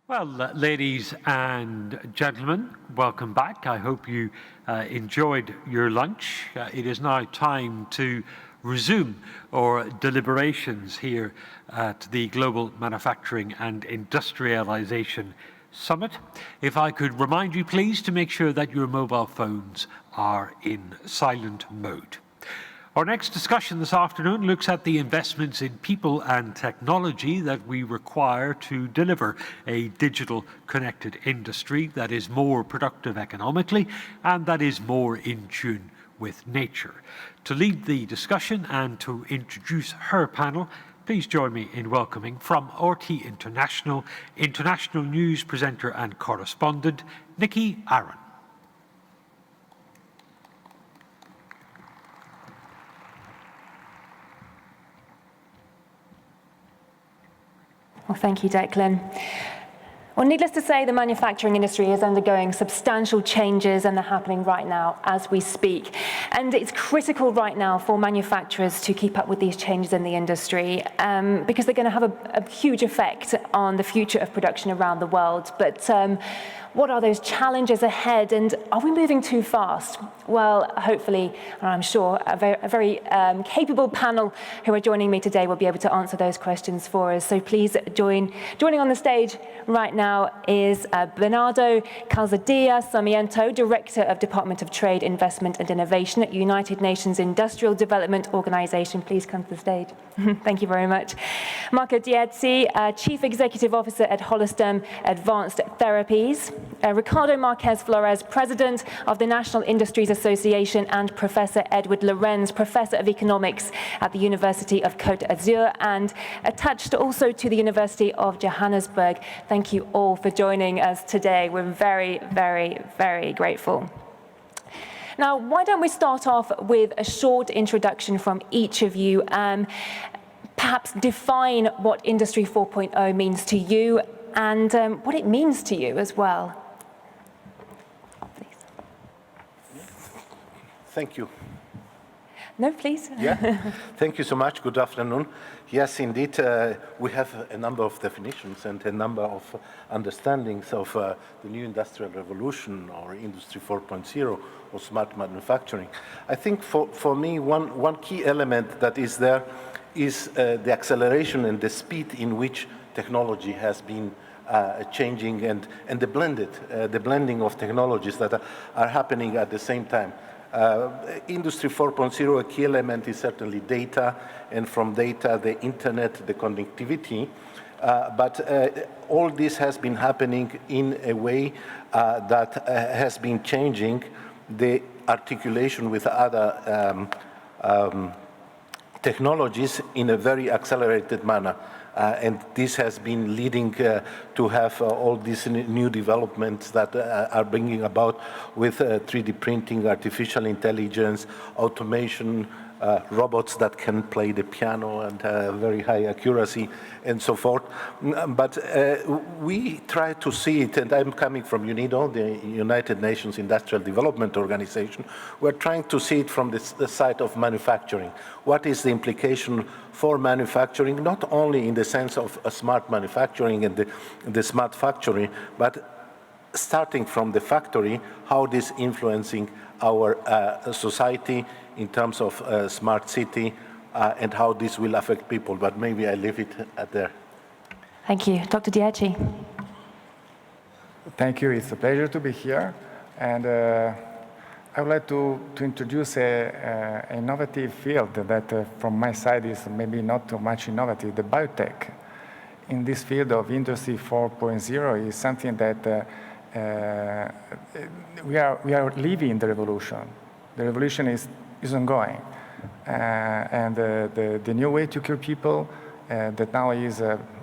Well, ladies and gentlemen, welcome back. I hope you enjoyed your lunch. It is now time to resume our deliberations here at the Global Manufacturing and Industrialisation Summit. If I could remind you, please, to make sure that your mobile phones are in silent mode. Our next discussion this afternoon looks at the investments in people and technology that we require to deliver a digital connected industry that is more productive economically and that is more in tune with nature. To lead the discussion and to introduce her panel, please join me in welcoming from RT International, international news presenter and correspondent, Nikki Aaron. Well, thank you, Declan. Well, needless to say, the manufacturing industry is undergoing substantial changes, and they're happening right now as we speak. And it's critical right now for manufacturers to keep up with these changes in the industry because they're going to have a huge effect on the future of production around the world. But what are those challenges ahead, and are we moving too fast? Well, hopefully, and I'm sure, a very capable panel who are joining me today will be able to answer those questions for us. So please joining on the stage right now is Bernardo Calzadilla Sarmiento, Director of Department of Trade, Investment and Innovation at United Nations Industrial Development Organization. Please come to the stage. Thank you very much. Marco Dietzi, Chief Executive Officer at Holostem Advanced Therapies. Ricardo Marquez Flores, President of the National Industries Association, and Professor Edward Lorenz, Professor of Economics at the University of Côte d'Azur and attached also to the University of Johannesburg. Thank you all for joining us today. We're very, very, very grateful. Now, why don't we start off with a short introduction from each of you, perhaps define what Industry 4.0 means to you and what it means to you as well. Please. Thank you. No, please. Yeah, thank you so much. Good afternoon. Yes, indeed, we have a number of definitions and a number of understandings of the new industrial revolution or Industry 4.0 or smart manufacturing. I think for me, one key element that is there is the acceleration and the speed in which technology has been changing and the blending of technologies that are happening at the same time. Industry 4.0, a key element is certainly data, and from data, the internet, the connectivity. But all this has been happening in a way that has been changing the articulation with other technologies in a very accelerated manner. And this has been leading to have all these new developments that are bringing about with 3D printing, artificial intelligence, automation, robots that can play the piano and very high accuracy and so forth. But we try to see it, and I'm coming from UNIDO, the United Nations Industrial Development Organization. We're trying to see it from the side of manufacturing. What is the implication for manufacturing, not only in the sense of a smart manufacturing and the smart factory, but starting from the factory, how this influencing our society in terms of smart city and how this will affect people. But maybe I leave it at there. Thank you. Dr. Dietzi. Thank you. It's a pleasure to be here. And I would like to introduce an innovative field that from my side is maybe not too much innovative, the biotech. In this field of Industry 4.0 is something that we are living the revolution. The revolution is ongoing. And the new way to cure people that now is,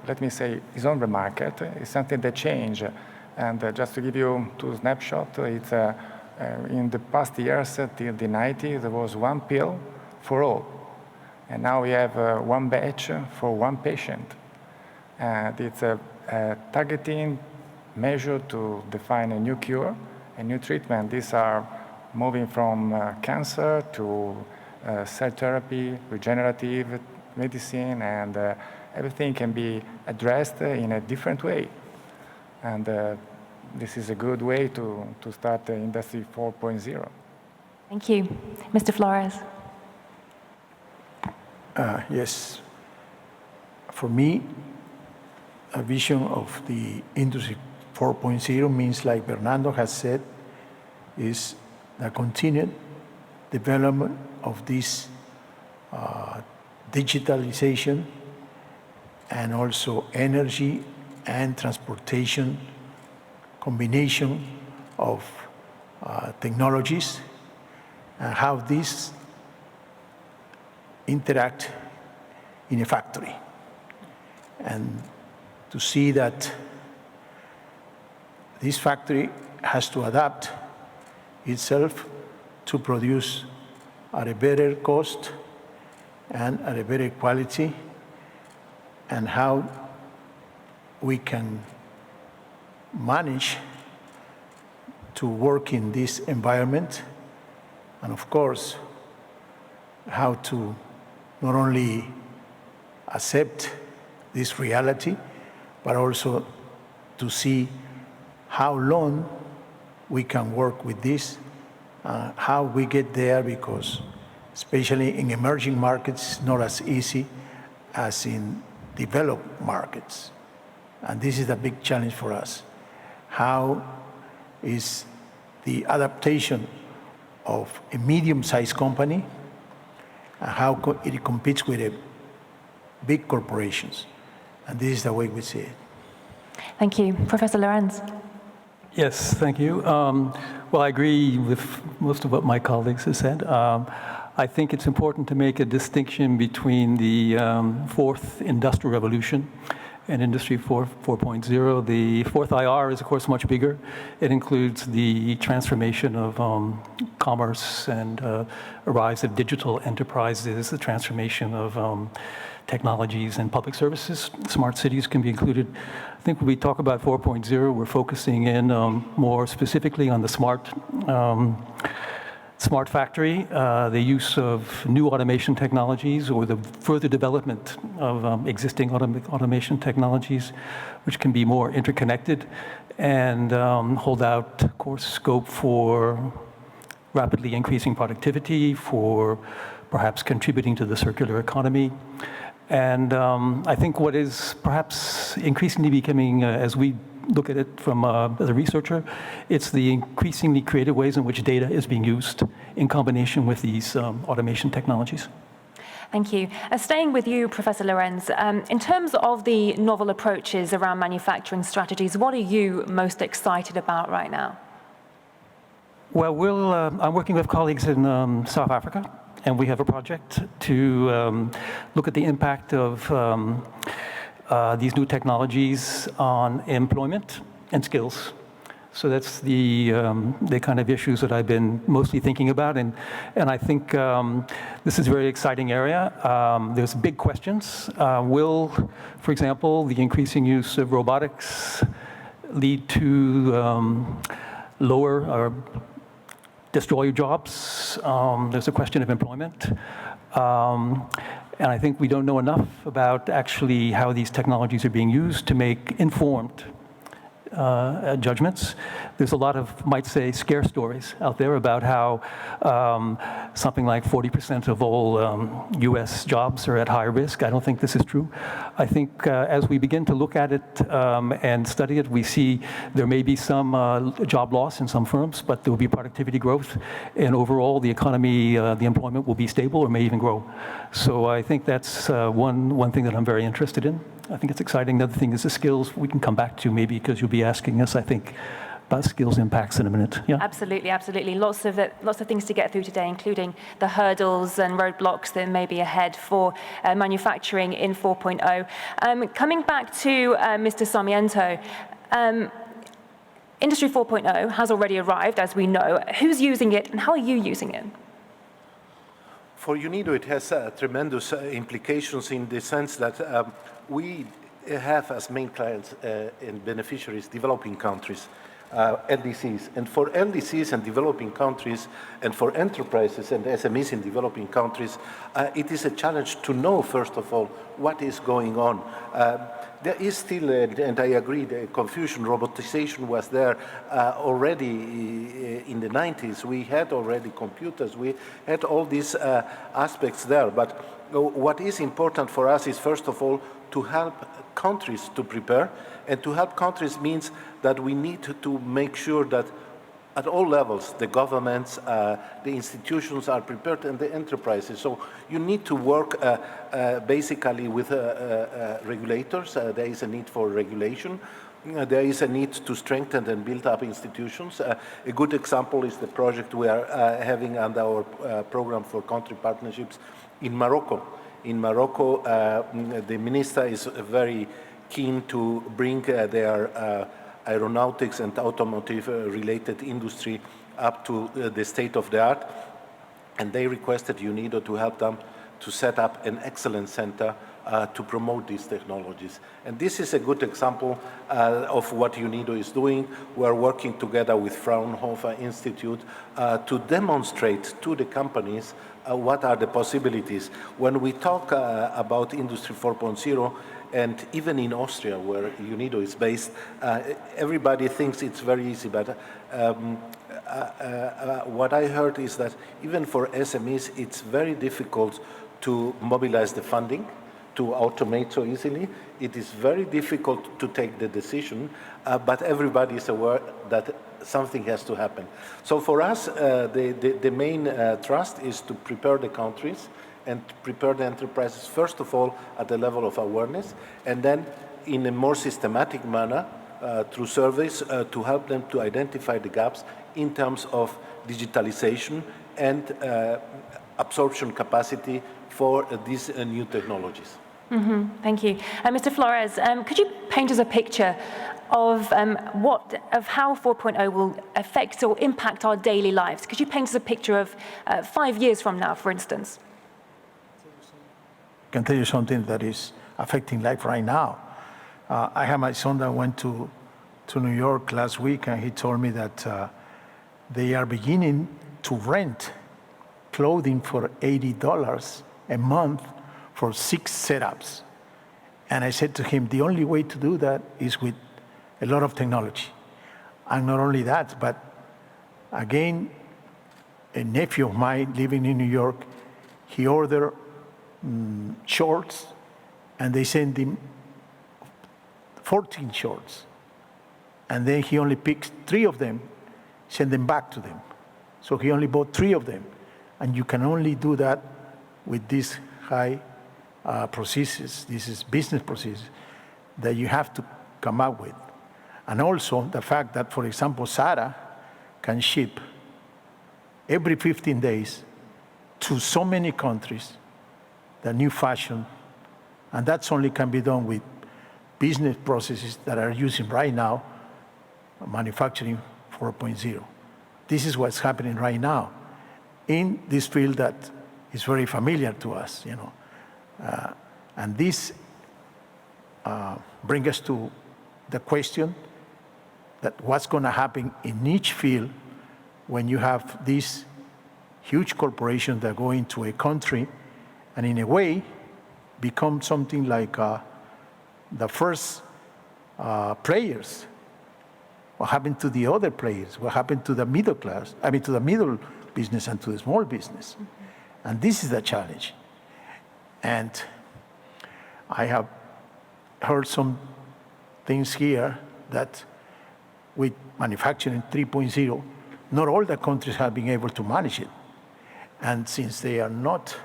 let me say, is on the market is something that changed. And just to give you two snapshots, it's in the past years, till the 90s, there was one pill for all. And now we have one batch for one patient. And it's a targeting measure to define a new cure, a new treatment. These are moving from cancer to cell therapy, regenerative medicine, and everything can be addressed in a different way. And this is a good way to start the Industry 4.0. Thank you. Mr. Flores. Yes. For me, a vision of the Industry 4.0 means, like Bernardo has said, is the continued development of this digitalization and also energy and transportation combination of technologies and how these interact in a factory. And to see that this factory has to adapt itself to produce at a better cost and at a better quality, and how we can manage to work in this environment, and of course, how to not only accept this reality, but also to see how long we can work with this, how we get there, because especially in emerging markets, it's not as easy as in developed markets. And this is a big challenge for us. How is the adaptation of a medium-sized company, and how it competes with big corporations? And this is the way we see it. Thank you. Professor Lorenz. Yes, thank you. Well, I agree with most of what my colleagues have said. I think it's important to make a distinction between the fourth industrial revolution and Industry 4.0. The fourth IR is, of course, much bigger. It includes the transformation of commerce and a rise of digital enterprises, the transformation of technologies and public services. Smart cities can be included. I think when we talk about 4.0, we're focusing in more specifically on the smart factory, the use of new automation technologies, or the further development of existing automation technologies, which can be more interconnected and hold out, of course, scope for rapidly increasing productivity, for perhaps contributing to the circular economy. And I think what is perhaps increasingly becoming, as we look at it from as a researcher, it's the increasingly creative ways in which data is being used in combination with these automation technologies. Thank you. Staying with you, Professor Lorenz, in terms of the novel approaches around manufacturing strategies, what are you most excited about right now? Well, I'm working with colleagues in South Africa, and we have a project to look at the impact of these new technologies on employment and skills. So that's the kind of issues that I've been mostly thinking about, and I think this is a very exciting area. There's big questions. Will, for example, the increasing use of robotics lead to lower or destroy jobs? There's a question of employment. And I think we don't know enough about actually how these technologies are being used to make informed judgments. There's a lot of, might say, scare stories out there about how something like 40% of all US jobs are at high risk. I don't think this is true. I think as we begin to look at it and study it, we see there may be some job loss in some firms, but there will be productivity growth, and overall the economy, the employment will be stable or may even grow. So I think that's one thing that I'm very interested in. I think it's exciting. Another thing is the skills. We can come back to maybe because you'll be asking us, I think, about skills impacts in a minute. Yeah. Absolutely, absolutely. Lots of things to get through today, including the hurdles and roadblocks that may be ahead for manufacturing in 4.0. Coming back to Mr. Sarmiento, Industry 4.0 has already arrived, as we know. Who's using it, and how are you using it? For UNIDO, it has tremendous implications in the sense that we have as main clients and beneficiaries developing countries, LDCs. And for LDCs and developing countries, and for enterprises and SMEs in developing countries, it is a challenge to know, first of all, what is going on. There is still, and I agree, the confusion, robotization was there already in the 90s. We had already computers, we had all these aspects there. But what is important for us is, first of all, to help countries to prepare. And to help countries means that we need to make sure that at all levels, the governments, the institutions are prepared, and the enterprises. So you need to work basically with regulators. There is a need for regulation. There is a need to strengthen and build up institutions. A good example is the project we are having under our program for country partnerships in Morocco. In Morocco, the minister is very keen to bring their aeronautics and automotive-related industry up to the state of the art, and they requested UNIDO to help them to set up an excellence center to promote these technologies. And this is a good example of what UNIDO is doing. We're working together with Fraunhofer Institute to demonstrate to the companies what are the possibilities. When we talk about Industry 4.0, and even in Austria, where UNIDO is based, everybody thinks it's very easy, but what I heard is that even for SMEs, it's very difficult to mobilize the funding, to automate so easily. It is very difficult to take the decision, but everybody is aware that something has to happen. So for us, the main thrust is to prepare the countries and prepare the enterprises, first of all, at the level of awareness, and then in a more systematic manner, through surveys, to help them to identify the gaps in terms of digitalization and absorption capacity for these new technologies. Mm-hmm. Thank you. Mr. Flores, could you paint us a picture of how 4.0 will affect or impact our daily lives? Could you paint us a picture of 5 years from now, for instance? I can tell you something that is affecting life right now. I have my son that went to New York last week, and he told me that they are beginning to rent clothing for $80 a month for 6 setups. And I said to him, the only way to do that is with a lot of technology. And not only that, but again, a nephew of mine living in New York, he ordered shorts, and they sent him 14 shorts. And then he only picks 3 of them, send them back to them. So he only bought 3 of them. And you can only do that with these high processes. This is business processes that you have to come up with. And also the fact that, for example, Zara can ship every 15 days to so many countries the new fashion, and that's only can be done with business processes that are using right now manufacturing 4.0. This is what's happening right now in this field that is very familiar to us, you know. And this brings us to the question that what's going to happen in each field when you have these huge corporations that go into a country and in a way become something like the first players. What happened to the other players? What happened to the middle class? I mean, to the middle business and to the small business. Mm-hmm. And this is the challenge. And I have heard some things here that with manufacturing 3.0, not all the countries have been able to manage it. And since they are not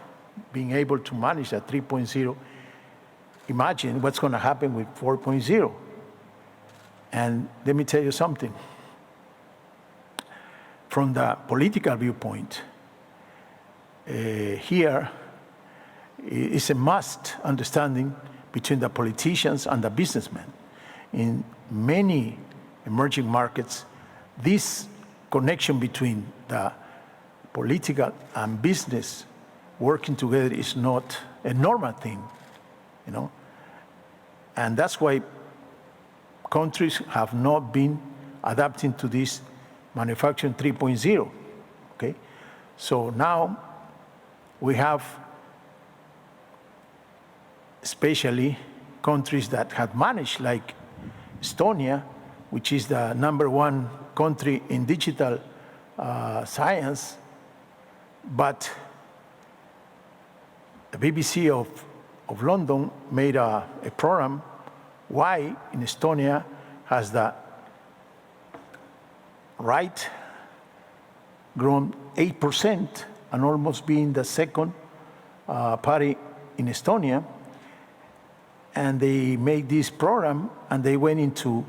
being able to manage that 3.0, imagine what's going to happen with 4.0. And let me tell you something. From the political viewpoint, here is a must understanding between the politicians and the businessmen. In many emerging markets, this connection between the political and business working together is not a normal thing, you know? And that's why countries have not been adapting to this manufacturing 3.0, okay? So now we have, especially countries that have managed, like Estonia, which is the #1 country in digital science, but the BBC of London made a program why in Estonia has the right grown 8% and almost being the second party in Estonia. And they made this program and they went into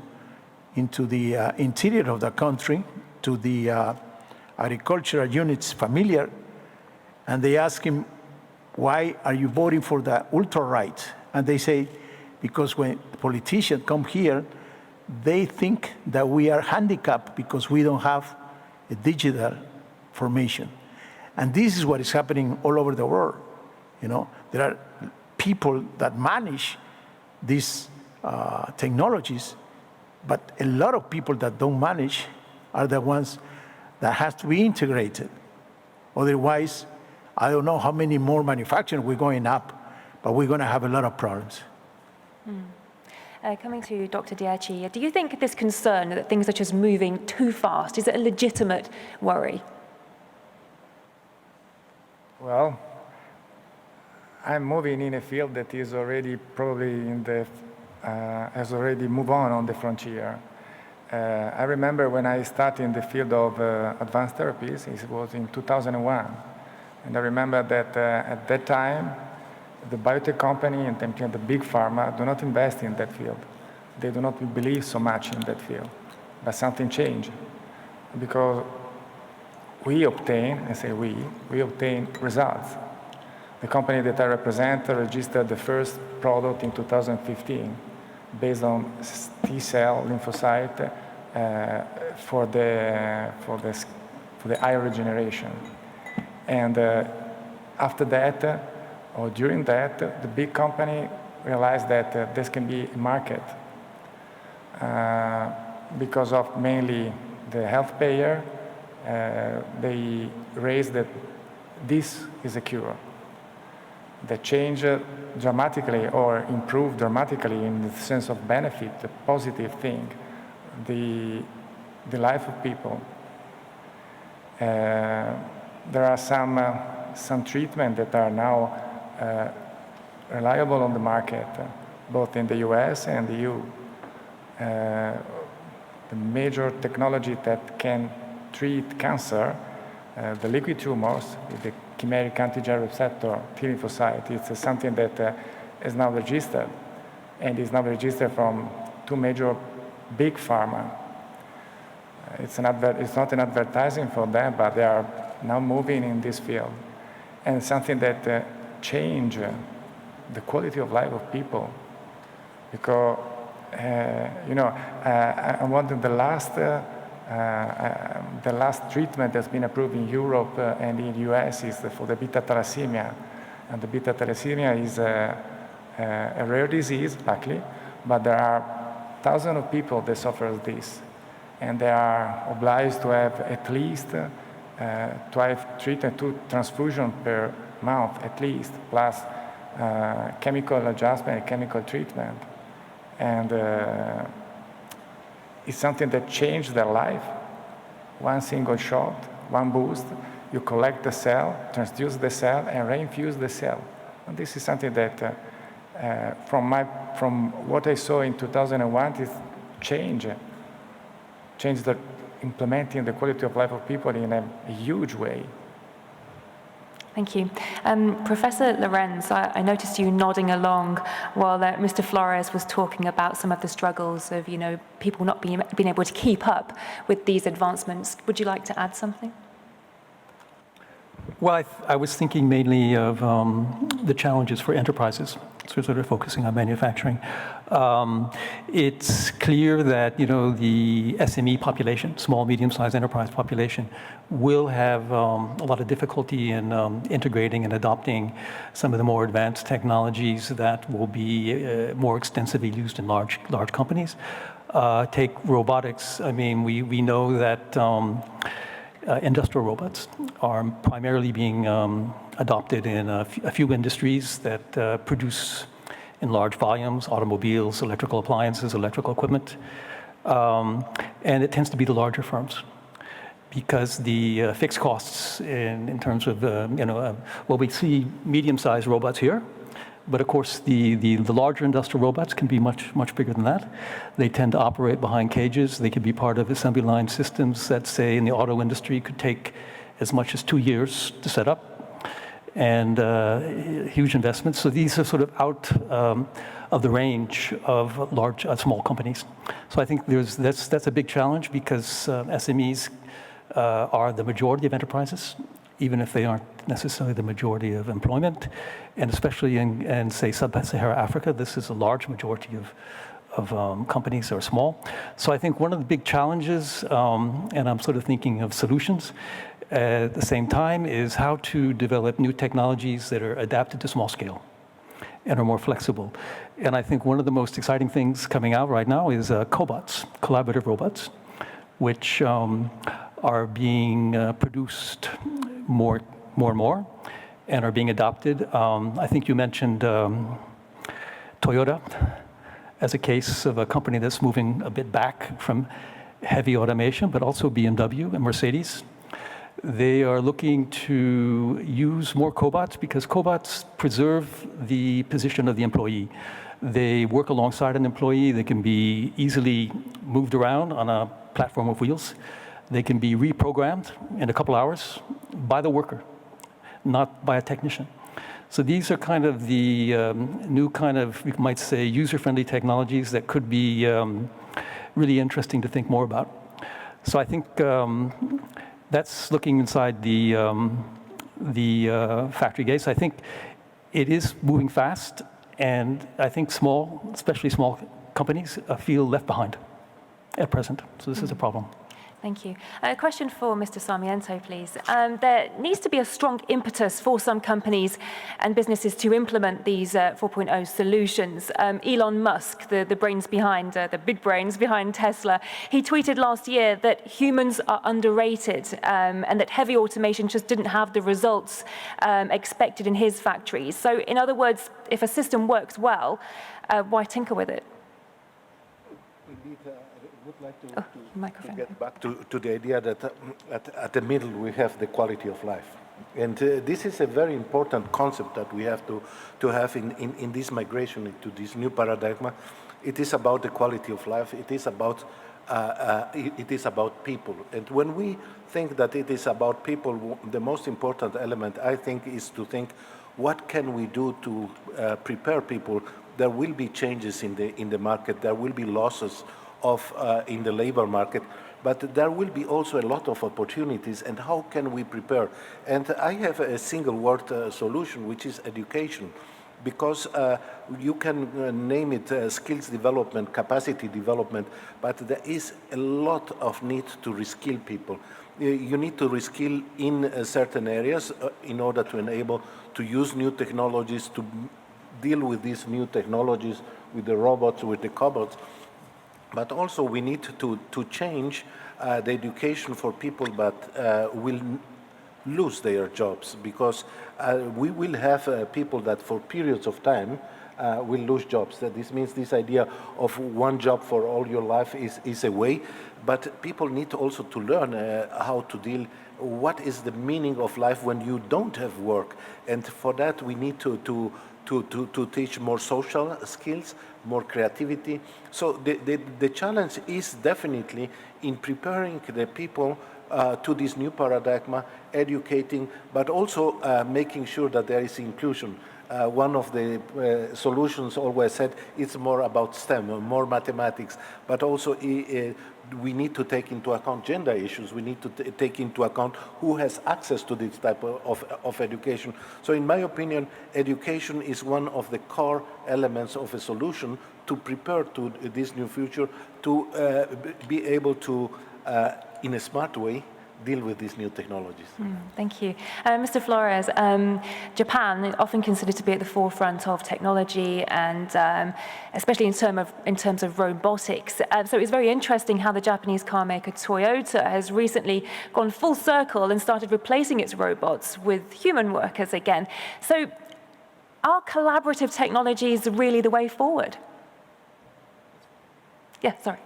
the interior of the country to the agricultural units familiar, and they asked him, why are you voting for the ultra-right? And they say, because when politicians come here, they think that we are handicapped because we don't have a digital formation. And this is what is happening all over the world. You know, there are people that manage these technologies, but a lot of people that don't manage are the ones that have to be integrated. Otherwise, I don't know how many more manufacturing we're going up, but we're going to have a lot of problems. Coming to Dr. Diachi, do you think this concern that things are just moving too fast, is it a legitimate worry? Well, I'm moving in a field that is already probably in the, has already moved on the frontier. I remember when I started in the field of advanced therapies, it was in 2001. And I remember that at that time, the biotech company and the big pharma do not invest in that field. They do not believe so much in that field. But something changed because we obtain, I say we obtain results. The company that I represent registered the first product in 2015 based on T-cell lymphocyte for the eye regeneration. And after that, or during that, the big company realized that this can be a market because of mainly the health payer. They raised that this is a cure. That changed dramatically or improved dramatically in the sense of benefit, the positive thing, the life of people. There are some treatments that are now reliable on the market, both in the US and the EU. The major technology that can treat cancer, the liquid tumors, the chimeric antigen receptor T lymphocyte, it's something that is now registered, and is now registered from two major big pharma. It's not an advertising for them, but they are now moving in this field. And something that change the quality of life of people. Because, I wanted the last treatment that's been approved in Europe and in the US is for the beta thalassemia. And the beta thalassemia is a rare disease, luckily, but there are thousands of people that suffer this. And they are obliged to have at least 2 transfusions per month, at least, plus chemical adjustment and chemical treatment. And it's something that changed their life. One single shot, one boost, you collect the cell, transduce the cell, and reinfuse the cell. And this is something that, from what I saw in 2001, it changed the implementing the quality of life of people in a huge way. Thank you. Professor Lorenz, I noticed you nodding along while Mr. Flores was talking about some of the struggles of, people not being able to keep up with these advancements. Would you like to add something? Well, I was thinking mainly of the challenges for enterprises, so sort of focusing on manufacturing. It's clear that, the SME population, small, medium-sized enterprise population, will have a lot of difficulty in integrating and adopting some of the more advanced technologies that will be more extensively used in large companies. Take robotics. I mean, we know that industrial robots are primarily being adopted in a few industries that produce in large volumes, automobiles, electrical appliances, electrical equipment. And it tends to be the larger firms because the fixed costs in terms of, well, we see medium-sized robots here, but of course the larger industrial robots can be much bigger than that. They tend to operate behind cages. They could be part of assembly line systems that, say, in the auto industry could take as much as 2 years to set up, and huge investments. So these are sort of out of the range of small companies. So I think that's a big challenge because SMEs are the majority of enterprises, even if they aren't necessarily the majority of employment. And especially in say, Sub-Saharan Africa, this is a large majority of companies that are small. So I think one of the big challenges, and I'm sort of thinking of solutions at the same time, is how to develop new technologies that are adapted to small scale and are more flexible. And I think one of the most exciting things coming out right now is cobots, collaborative robots, which are being produced more and more and are being adopted. I think you mentioned Toyota as a case of a company that's moving a bit back from heavy automation, but also BMW and Mercedes. They are looking to use more cobots because cobots preserve the position of the employee. They work alongside an employee. They can be easily moved around on a platform of wheels. They can be reprogrammed in a couple hours by the worker, not by a technician. So these are kind of the new kind of, we might say, user-friendly technologies that could be really interesting to think more about. So I think that's looking inside the factory gates. I think it is moving fast, and I think especially small companies, feel left behind at present. So this is a problem. Thank you. A question for Mr. Sarmiento, please. There needs to be a strong impetus for some companies and businesses to implement these 4.0 solutions. Elon Musk, the brains behind, the big brains behind Tesla, he tweeted last year that humans are underrated and that heavy automation just didn't have the results expected in his factories. So in other words, if a system works well, why tinker with it? Indeed, I would like to get back to the idea that at the middle we have the quality of life. And this is a very important concept that we have to have in this migration into this new paradigm. It is about the quality of life. It is about people. And when we think that it is about people, the most important element, I think, is to think, what can we do to prepare people? There will be changes in the market. There will be losses in the labor market, but there will be also a lot of opportunities. And how can we prepare? And I have a single word solution, which is education, because you can name it skills development, capacity development, but there is a lot of need to reskill people. You need to reskill in certain areas in order to enable to use new technologies, to deal with these new technologies, with the robots, with the cobots. But also we need to change the education for people that will lose their jobs, because we will have people that for periods of time will lose jobs. This means this idea of one job for all your life is a way, but people need also to learn how to deal. What is the meaning of life when you don't have work? And for that we need to teach more social skills, more creativity. So the challenge is definitely in preparing the people to this new paradigm, educating, but also making sure that there is inclusion. One of the solutions always said it's more about STEM, more mathematics, but also we need to take into account gender issues. We need to take into account who has access to this type of education. So in my opinion, education is one of the core elements of a solution to prepare to this new future, to be able to, in a smart way, deal with these new technologies. Thank you. Mr. Flores, Japan is often considered to be at the forefront of technology, and especially in terms of robotics. So it's very interesting how the Japanese car maker Toyota has recently gone full circle and started replacing its robots with human workers again. So Are collaborative technologies really the way forward? Yeah, sorry.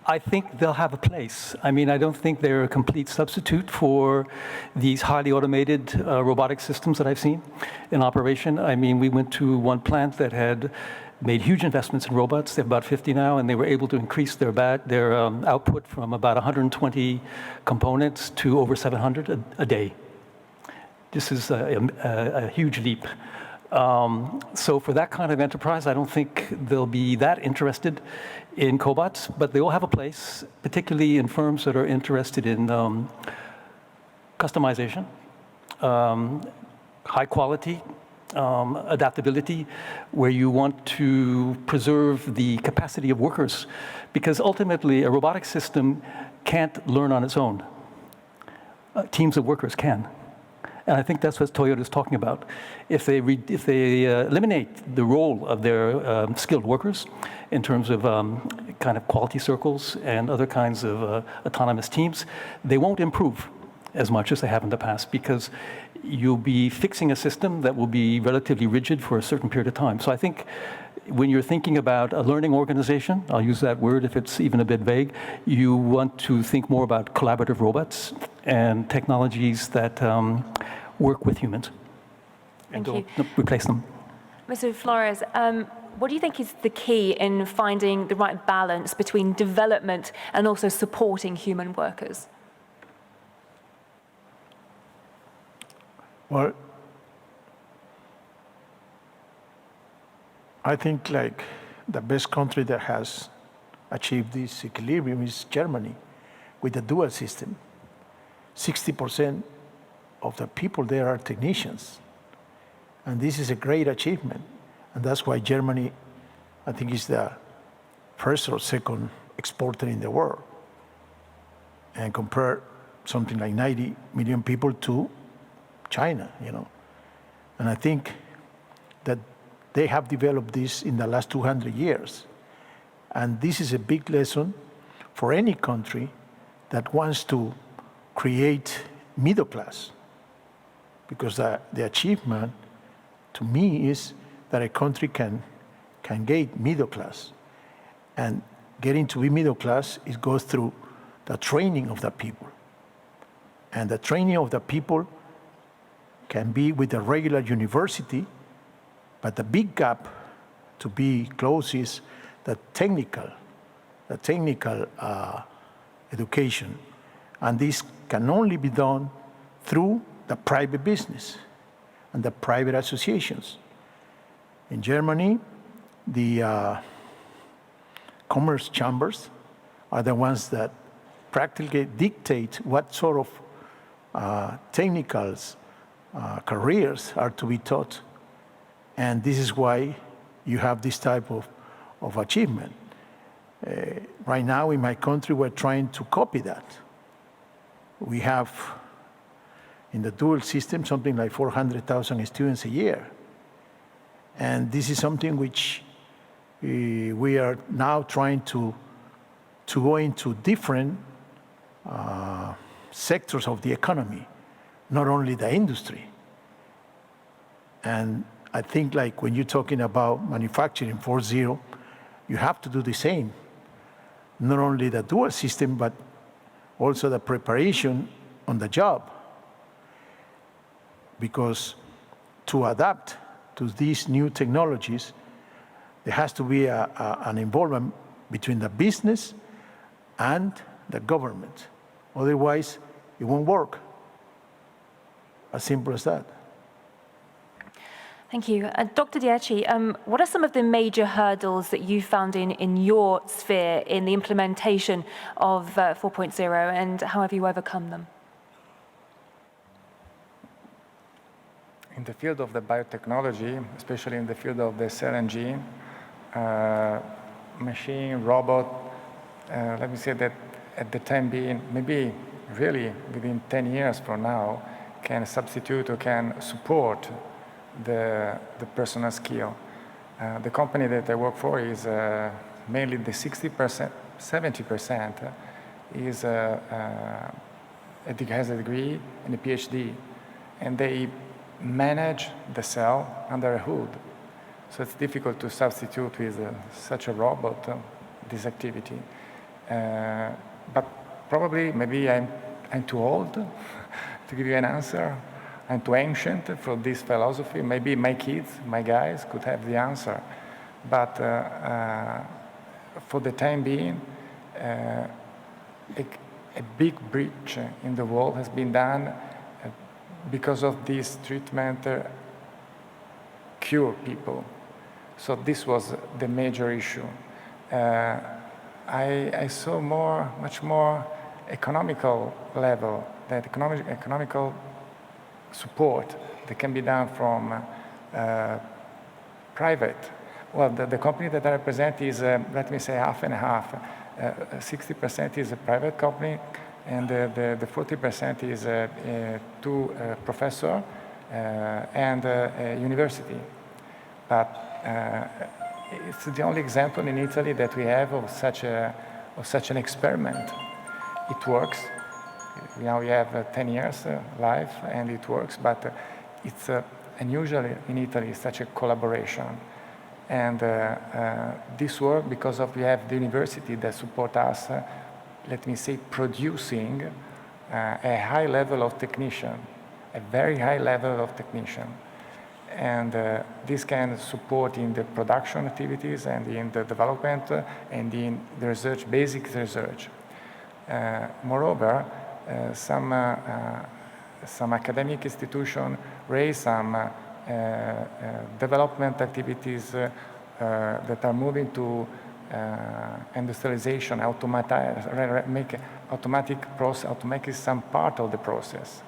I think they'll have a place. I mean, I don't think they're a complete substitute for these highly automated robotic systems that I've seen in operation. I mean, we went to one plant that had made huge investments in robots. They have about 50 now, and they were able to increase their output from about 120 components to over 700 a day. This is a huge leap. So for that kind of enterprise, I don't think they'll be that interested in cobots, but they will have a place, particularly in firms that are interested in customization, high quality, adaptability, where you want to preserve the capacity of workers, because ultimately a robotic system can't learn on its own. Teams of workers can. And I think that's what Toyota is talking about. If they eliminate the role of their skilled workers in terms of kind of quality circles and other kinds of autonomous teams, they won't improve as much as they have in the past, because you'll be fixing a system that will be relatively rigid for a certain period of time. So I think when you're thinking about a learning organization, I'll use that word if it's even a bit vague, you want to think more about collaborative robots and technologies that work with humans and don't replace them. Mr. Flores, what do you think is the key in finding the right balance between development and also supporting human workers? Well, I think like the best country that has achieved this equilibrium is Germany, with the dual system. 60% of the people there are technicians. And this is a great achievement. And that's why Germany, I think, is the first or second exporter in the world. And compare something like 90 million people to China, you know. And I think that they have developed this in the last 200 years. And this is a big lesson for any country that wants to create middle class. Because the achievement, to me, is that a country can get middle class. And getting to be middle class, it goes through the training of the people. And the training of the people can be with a regular university, but the big gap to be closed is the technical education. And this can only be done through the private business and the private associations. In Germany, the commerce chambers are the ones that practically dictate what sort of technical careers are to be taught. And this is why you have this type of achievement. Right now in my country, we're trying to copy that. We have in the dual system something like 400,000 students a year. And this is something which we are now trying to go into different sectors of the economy, not only the industry. And I think like when you're talking about manufacturing 4.0, you have to do the same. Not only the dual system, but also the preparation on the job. Because to adapt to these new technologies, there has to be an involvement between the business and the government. Otherwise, it won't work. As simple as that. Thank you. Dr. Dieci, what are some of the major hurdles that you found in your sphere in the implementation of 4.0, and how have you overcome them? In the field of the biotechnology, especially in the field of the cell and gene, machine, robot, let me say that at the time being, maybe really within 10 years from now, can substitute or can support the personal skill. The company that I work for is mainly the 60%, 70% is has a degree and a PhD, and they manage the cell under a hood. So it's difficult to substitute with such a robot this activity. But probably, maybe I'm too old to give you an answer. I'm too ancient for this philosophy. Maybe my kids, my guys, could have the answer. But for the time being, a big breach in the wall has been done because of this treatment cure people. So this was the major issue. I saw much more economical level, that economical support that can be done from private. Well, the company that I represent is, let me say, half and half. 60% is a private company, and the 40% is to a professor and a university. But it's the only example in Italy that we have of such an experiment. It works. Now we have 10 years live, and it works. But it's unusual in Italy, such a collaboration. And this works because we have the university that support us, let me say, producing a high level of technician, a very high level of technician. And this can support in the production activities and in the development and in the research, basic research. Moreover, some academic institution raise some development activities that are moving to industrialization, make automatic process, automate some part of the process.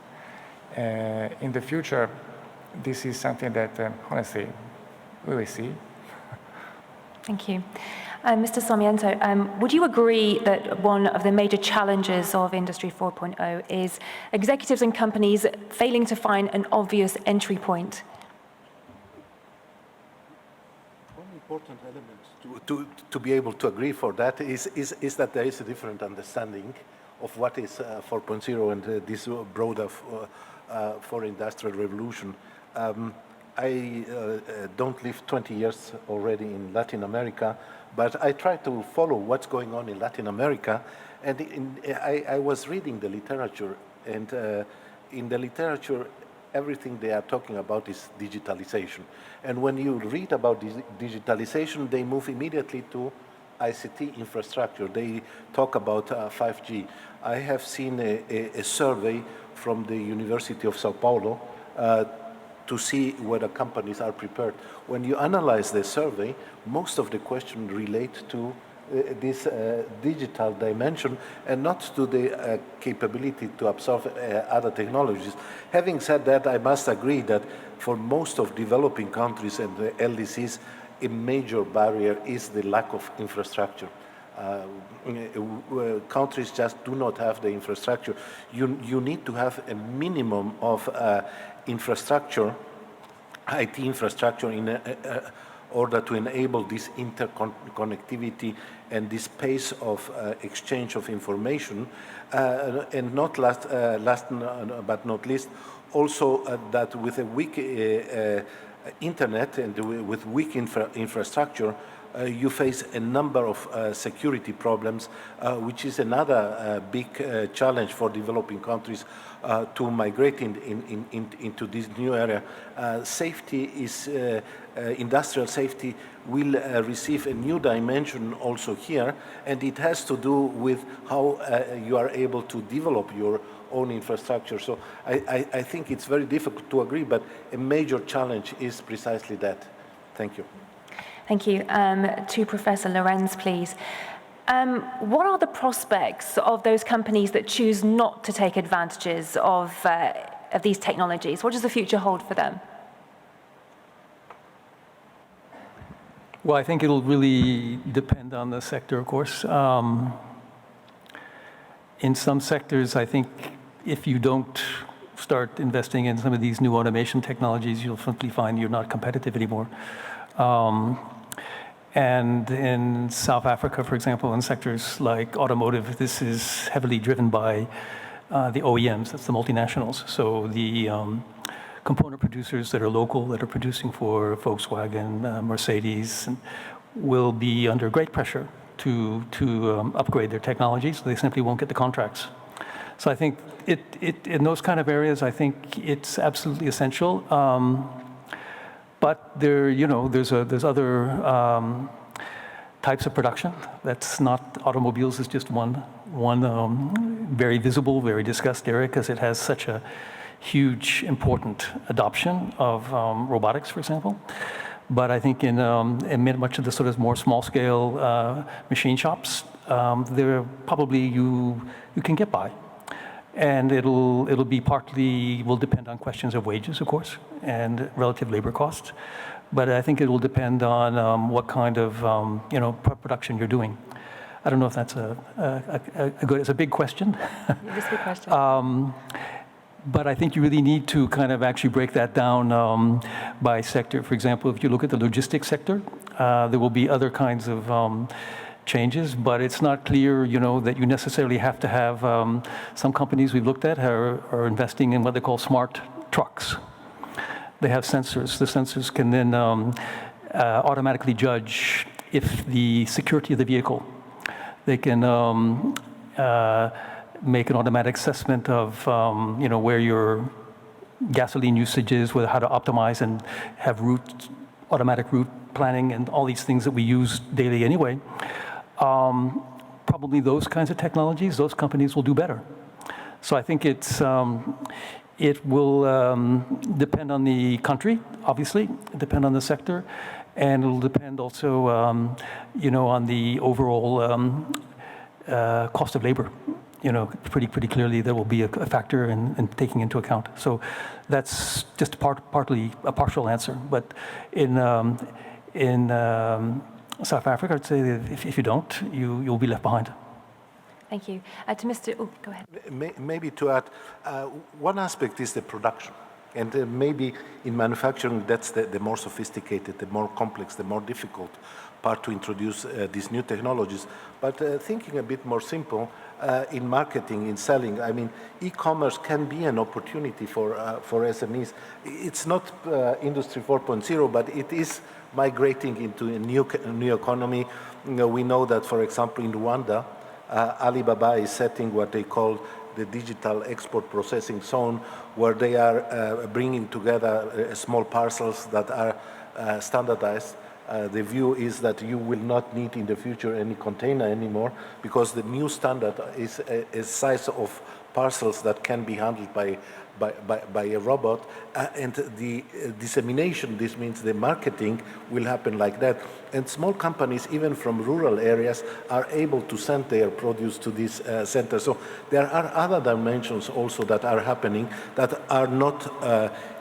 In the future, this is something that, honestly, we will see. Thank you. Mr. Sarmiento, would you agree that one of the major challenges of Industry 4.0 is executives and companies failing to find an obvious entry point? One important element to be able to agree for that is that there is a different understanding of what is 4.0 and this broader for industrial revolution. I don't live 20 years already in Latin America, but I try to follow what's going on in Latin America. And I was reading the literature, and in the literature, everything they are talking about is digitalization. And when you read about digitalization, they move immediately to ICT infrastructure. They talk about 5G. I have seen a survey from the University of Sao Paulo to see whether companies are prepared. When you analyze the survey, most of the questions relate to this digital dimension and not to the capability to absorb other technologies. Having said that, I must agree that for most of developing countries and the LDCs, a major barrier is the lack of infrastructure. Countries just do not have the infrastructure. You need to have a minimum of infrastructure, IT infrastructure, in order to enable this interconnectivity and this pace of exchange of information. And not last but not least, also that with a weak internet and with weak infrastructure, you face a number of security problems, which is another big challenge for developing countries to migrate into this new area. Safety is, industrial safety will receive a new dimension also here, and it has to do with how you are able to develop your own infrastructure. So I think it's very difficult to agree, but a major challenge is precisely that. Thank you. Thank you. To Professor Lorenz, please. What are the prospects of those companies that choose not to take advantages of these technologies? What does the future hold for them? Well, I think it'll really depend on the sector, of course. In some sectors, I think if you don't start investing in some of these new automation technologies, you'll simply find you're not competitive anymore. And in South Africa, for example, in sectors like automotive, this is heavily driven by the OEMs, that's the multinationals. So the component producers that are local, that are producing for Volkswagen, Mercedes, and will be under great pressure to upgrade their technologies. They simply won't get the contracts. So I think in those kind of areas, I think it's absolutely essential. But there's other types of production. That's not, automobiles is just one very visible, very discussed area because it has such a huge, important adoption of robotics, for example. But I think in much of the sort of more small-scale machine shops, there probably you can get by. And it'll be partly, will depend on questions of wages, of course, and relative labor costs. But I think it will depend on what kind of production you're doing. I don't know if that's it's a big question. It's a big question. But I think you really need to kind of actually break that down by sector. For example, if you look at the logistics sector, there will be other kinds of changes, but it's not clear, that you necessarily have to have, some companies we've looked at are investing in what they call smart trucks. They have sensors. The sensors can then automatically judge if the security of the vehicle. They can make an automatic assessment of, where your gasoline usage is, how to optimize and have automatic route planning and all these things that we use daily anyway. Probably those kinds of technologies, those companies will do better. So I think it will depend on the country, obviously, depend on the sector, and it'll depend also, on the overall cost of labor. Pretty clearly there will be a factor in taking into account. So that's just partly a partial answer. But in South Africa, I'd say that if you don't, you'll be left behind. Thank you. To Mr. Oh, go ahead. Maybe to add, one aspect is the production. And maybe in manufacturing, that's the more sophisticated, the more complex, the more difficult part to introduce these new technologies. But thinking a bit more simple, in marketing, in selling, I mean, e-commerce can be an opportunity for SMEs. It's not Industry 4.0, but it is migrating into a new economy. We know that, for example, in Rwanda, Alibaba is setting what they call the digital export processing zone, where they are bringing together small parcels that are standardized. The view is that you will not need in the future any container anymore, because the new standard is a size of parcels that can be handled by a robot, and the dissemination, this means the marketing, will happen like that. And small companies, even from rural areas, are able to send their produce to this center. So there are other dimensions also that are happening that are not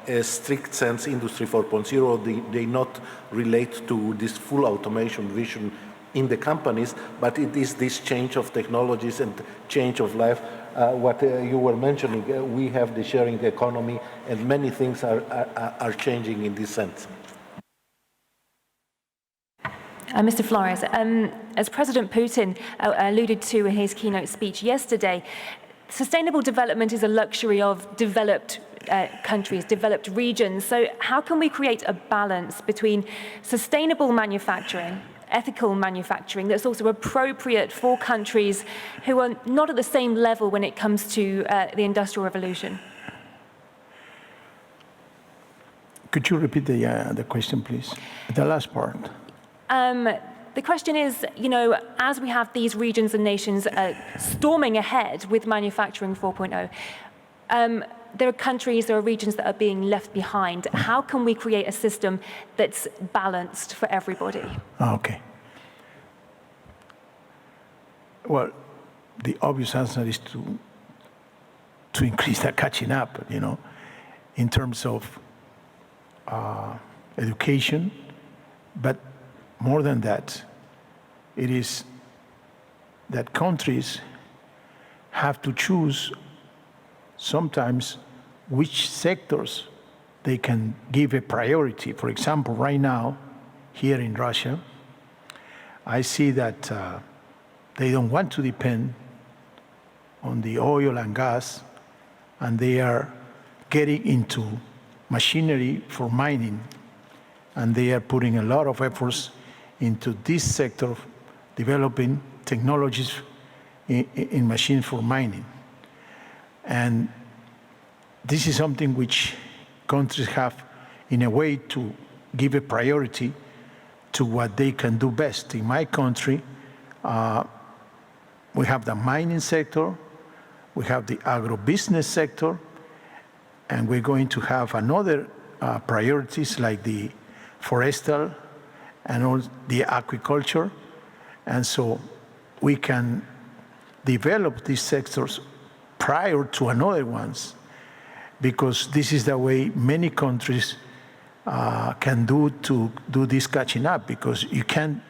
a strict sense Industry 4.0. They not relate to this full automation vision in the companies, but it is this change of technologies and change of life. What you were mentioning, we have the sharing economy, and many things are changing in this sense. Mr. Flores, as President Putin alluded to in his keynote speech yesterday, sustainable development is a luxury of developed countries, developed regions. So how can we create a balance between sustainable manufacturing, ethical manufacturing, that's also appropriate for countries who are not at the same level when it comes to the Industrial Revolution? Could you repeat the question, please? The last part. The question is, as we have these regions and nations storming ahead with manufacturing 4.0, there are countries, there are regions that are being left behind. How can we create a system that's balanced for everybody? Okay. Well, the obvious answer is to increase that catching up, in terms of education, but more than that, it is that countries have to choose sometimes which sectors they can give a priority. For example, right now, here in Russia, I see that they don't want to depend on the oil and gas, and they are getting into machinery for mining, and they are putting a lot of efforts into this sector, developing technologies in machines for mining. And this is something which countries have, in a way, to give a priority to what they can do best. In my country, we have the mining sector, we have the agribusiness sector, and we're going to have another priorities like the forestal and all the agriculture. And so we can develop these sectors prior to another ones, because this is the way many countries can do to do this catching up, because you can't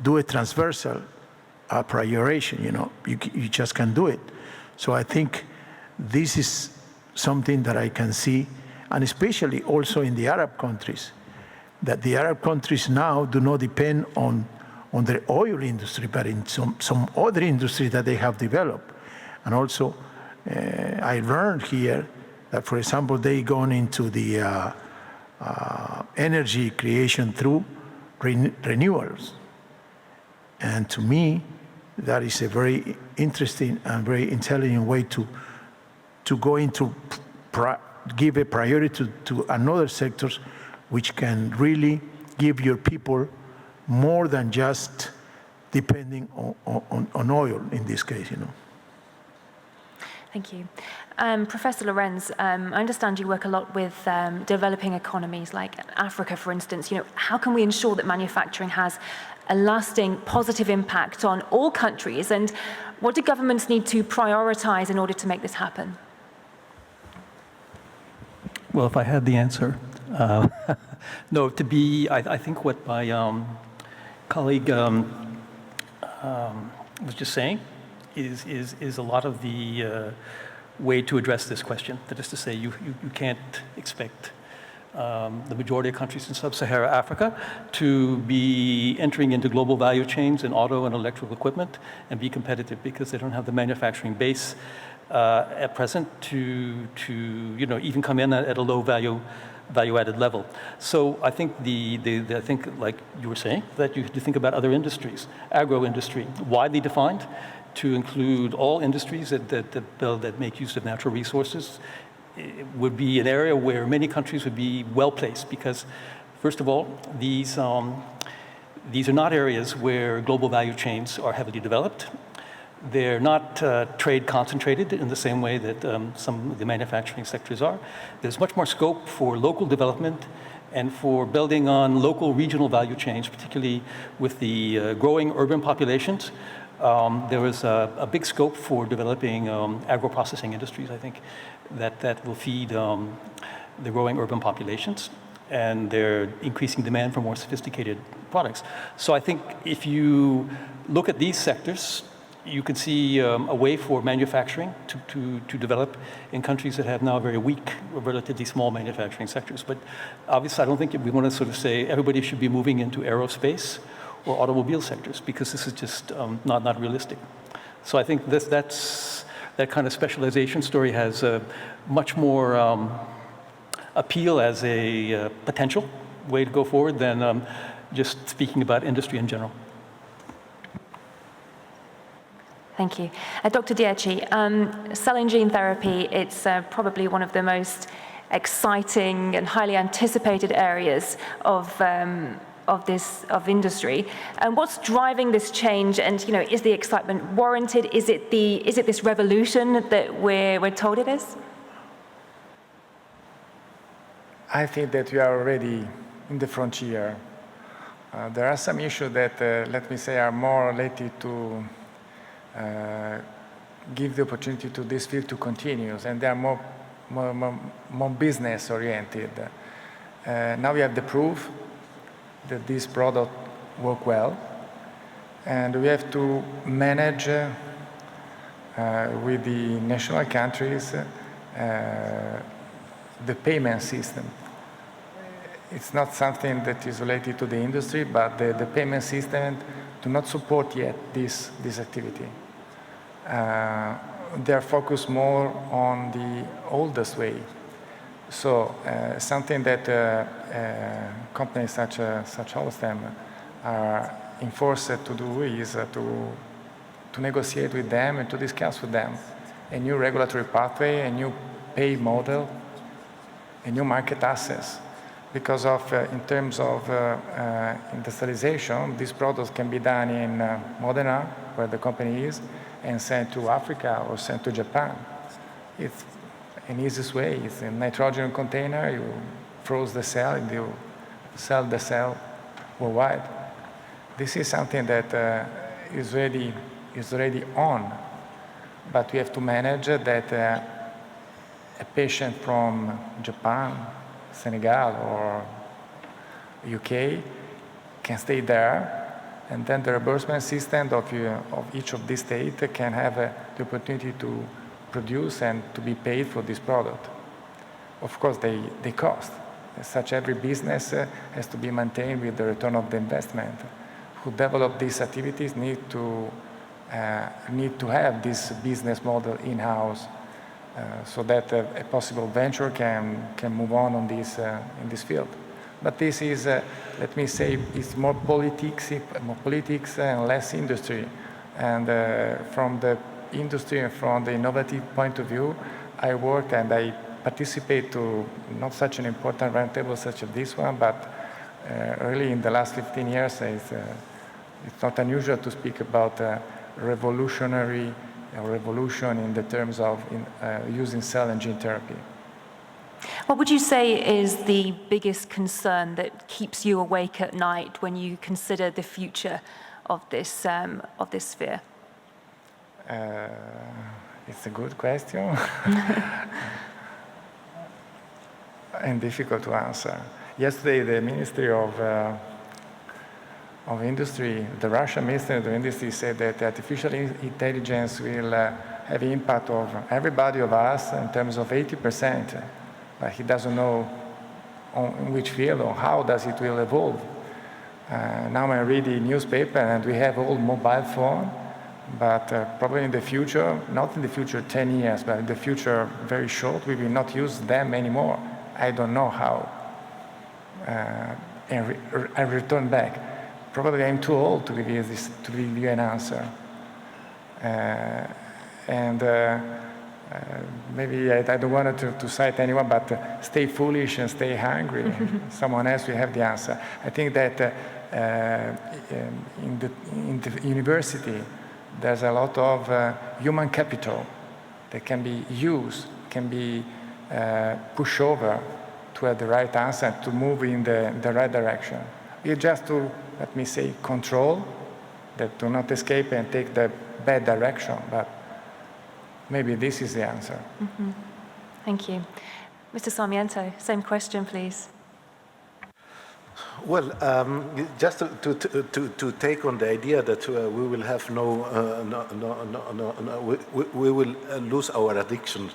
do a transversal prioritization, you just can't do it. So I think this is something that I can see, and especially also in the Arab countries, that the Arab countries now do not depend on the oil industry, but in some other industry that they have developed. And also, I learned here that, for example, they gone into the energy creation through renewables. And to me, that is a very interesting and very intelligent way to go into, give a priority to another sectors which can really give your people more than just depending on oil in this case, Thank you. Professor Lorenz, I understand you work a lot with developing economies like Africa, for instance. How can we ensure that manufacturing has a lasting positive impact on all countries, and what do governments need to prioritize in order to make this happen? Well, if I had the answer. No, I think what my colleague was just saying is a lot of the way to address this question. That is to say, you can't expect the majority of countries in sub-Saharan Africa to be entering into global value chains in auto and electrical equipment and be competitive, because they don't have the manufacturing base at present to even come in at a low value-added level. So I think I think, like you were saying, that you have to think about other industries. Agro-industry, widely defined to include all industries that make use of natural resources. It would be an area where many countries would be well placed, because, first of all, these are not areas where global value chains are heavily developed. They're not trade concentrated in the same way that some of the manufacturing sectors are. There's much more scope for local development and for building on local regional value chains, particularly with the growing urban populations. There is a big scope for developing agro-processing industries, I think, that will feed the growing urban populations and their increasing demand for more sophisticated products. So I think if you look at these sectors, you can see a way for manufacturing to develop in countries that have now very weak, relatively small manufacturing sectors. But obviously, I don't think we want to sort of say everybody should be moving into aerospace or automobile sectors, because this is just not realistic. So I think that kind of specialization story has much more appeal as a potential way to go forward than just speaking about industry in general. Thank you. Dr. Dieci, cell and gene therapy, it's probably one of the most exciting and highly anticipated areas of industry. And what's driving this change? And is the excitement warranted? Is it this revolution that we're told it is? I think that we are already in the frontier. There are some issues that, let me say, are more related to give the opportunity to this field to continue, and they are more business oriented. Now we have the proof that this product work well, and we have to manage with the national countries the payment system. It's not something that is related to the industry, but the payment system do not support yet this activity. They are focused more on the oldest way, So something that companies such Holstem are enforced to do is to negotiate with them and to discuss with them a new regulatory pathway, a new pay model, a new market access. Because of, in terms of industrialization, these products can be done in Modena, where the company is, and sent to Africa or sent to Japan. It's an easiest way. It's a nitrogen container, you froze the cell, and you sell the cell worldwide. This is something that is already on, but we have to manage that a patient from Japan, Senegal, or UK can stay there, and then the reimbursement system of each of these states can have the opportunity to produce and to be paid for this product. Of course, they cost. As such, every business has to be maintained with the return of the investment. Who develop these activities need to have this business model in-house so that a possible venture can move on this in this field. But this is, let me say, it's more politics and less industry. And from the industry and from the innovative point of view, I work and I participate to not such an important roundtable such as this one, but really in the last 15 years, it's not unusual to speak about revolutionary revolution in the terms of using cell and gene therapy. What would you say is the biggest concern that keeps you awake at night when you consider the future of this sphere? It's a good question and difficult to answer. Yesterday, the Ministry of Industry, the Russian Ministry of Industry said that artificial intelligence will have impact of everybody of us in terms of 80%, but he doesn't know in which field or how does it will evolve. Now I read the newspaper and we have all mobile phone, but probably in the future, not in the future 10 years, but in the future very short, we will not use them anymore. I don't know how. I return back. Probably I'm too old to give you an answer. Maybe I don't want to cite anyone, but stay foolish and stay hungry. Someone else will have the answer. I think that in the university, there's a lot of human capital that can be used, can be pushed over to have the right answer, to move in the right direction. You just to, let me say, control, that do not escape and take the bad direction, but maybe this is the answer. Mm-hmm. Thank you. Mr. Sarmiento, same question, please. Well, just to take on the idea that we will have we will lose our addiction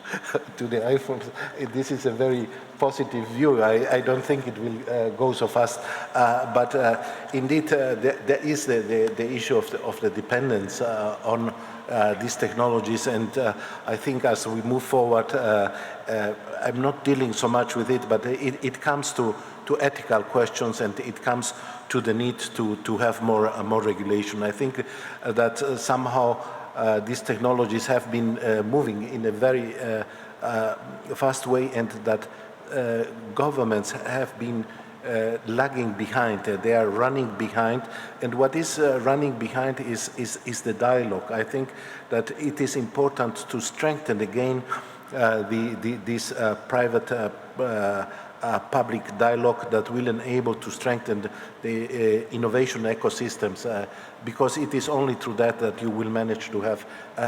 to the iPhones. This is a very positive view. I don't think it will go so fast. But indeed, there is the issue of the dependence on these technologies, and I think as we move forward, I'm not dealing so much with it, but it comes to ethical questions, and it comes to the need to have more regulation. I think that somehow these technologies have been moving in a very fast way, and that governments have been lagging behind. They are running behind, and what is running behind is the dialogue. I think that it is important to strengthen again this private public dialogue that will enable to strengthen the innovation ecosystems, because it is only through that you will manage to have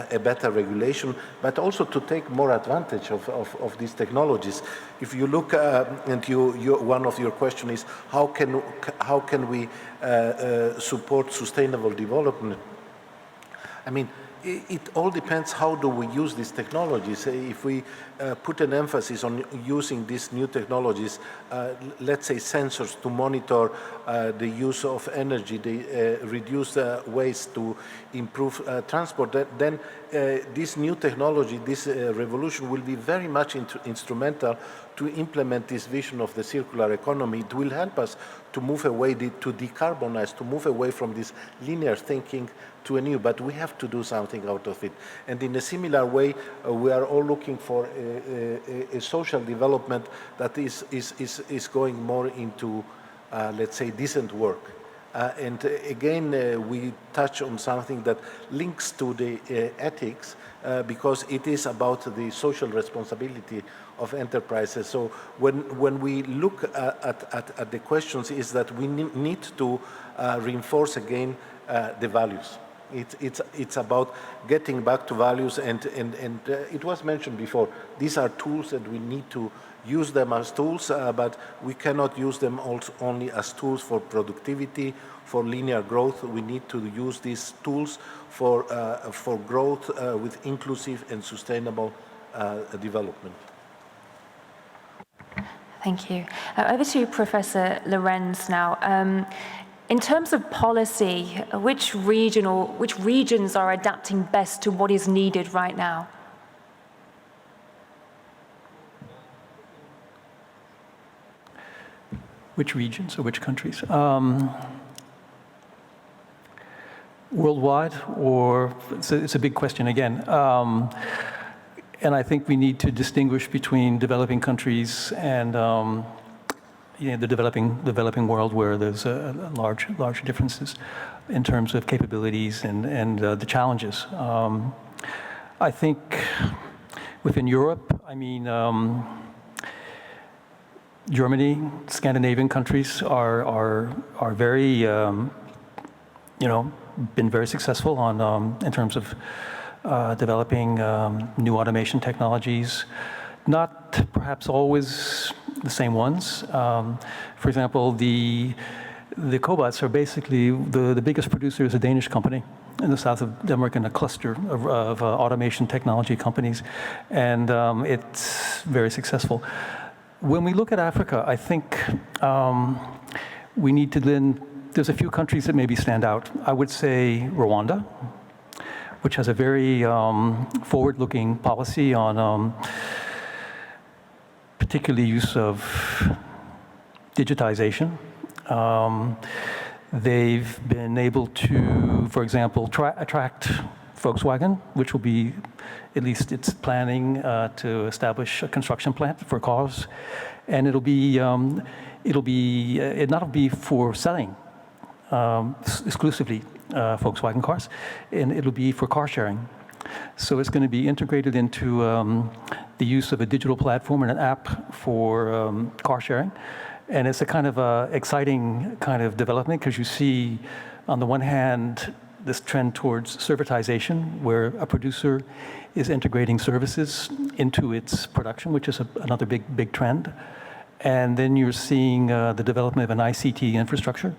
a better regulation, but also to take more advantage of these technologies. If you look, and one of your questions is how can we support sustainable development? I mean, it all depends how do we use these technologies. If we put an emphasis on using these new technologies, let's say sensors to monitor the use of energy, the reduce waste, to improve transport, then this new technology, this revolution will be very much instrumental to implement this vision of the circular economy. It will help us to move away, to decarbonize, to move away from this linear thinking to a new, but we have to do something out of it. And in a similar way, we are all looking for a social development that is going more into, let's say, decent work. And again, we touch on something that links to the ethics because it is about the social responsibility of enterprises. So when we look at the questions, is that we need to reinforce again the values. It's about getting back to values, and it was mentioned before, these are tools and we need to use them as tools, but we cannot use them only as tools for productivity, for linear growth. We need to use these tools for growth with inclusive and sustainable development. Thank you. Over to Professor Lorenz now. In terms of policy, which regions are adapting best to what is needed right now? Which regions or which countries? Worldwide, or it's a big question again. And I think we need to distinguish between developing countries and the developing world, where there's large differences in terms of capabilities and the challenges. I think within Europe, I mean, Germany, Scandinavian countries are very, been very successful on in terms of developing new automation technologies. Not perhaps always the same ones. For example, the cobots are basically the biggest producer is a Danish company in the south of Denmark, in a cluster of automation technology companies, and it's very successful. When we look at Africa, I think we need to then, there's a few countries that maybe stand out. I would say Rwanda, which has a very forward-looking policy on particularly use of digitization. They've been able to, for example, attract Volkswagen, which will be, at least it's planning to establish a construction plant for cars, and it'll not be for selling exclusively Volkswagen cars, and it'll be for car sharing. So it's going to be integrated into the use of a digital platform and an app for car sharing. And it's a kind of exciting kind of development, because you see, on the one hand, this trend towards servitization, where a producer is integrating services into its production, which is another big trend. And then you're seeing the development of an ICT infrastructure,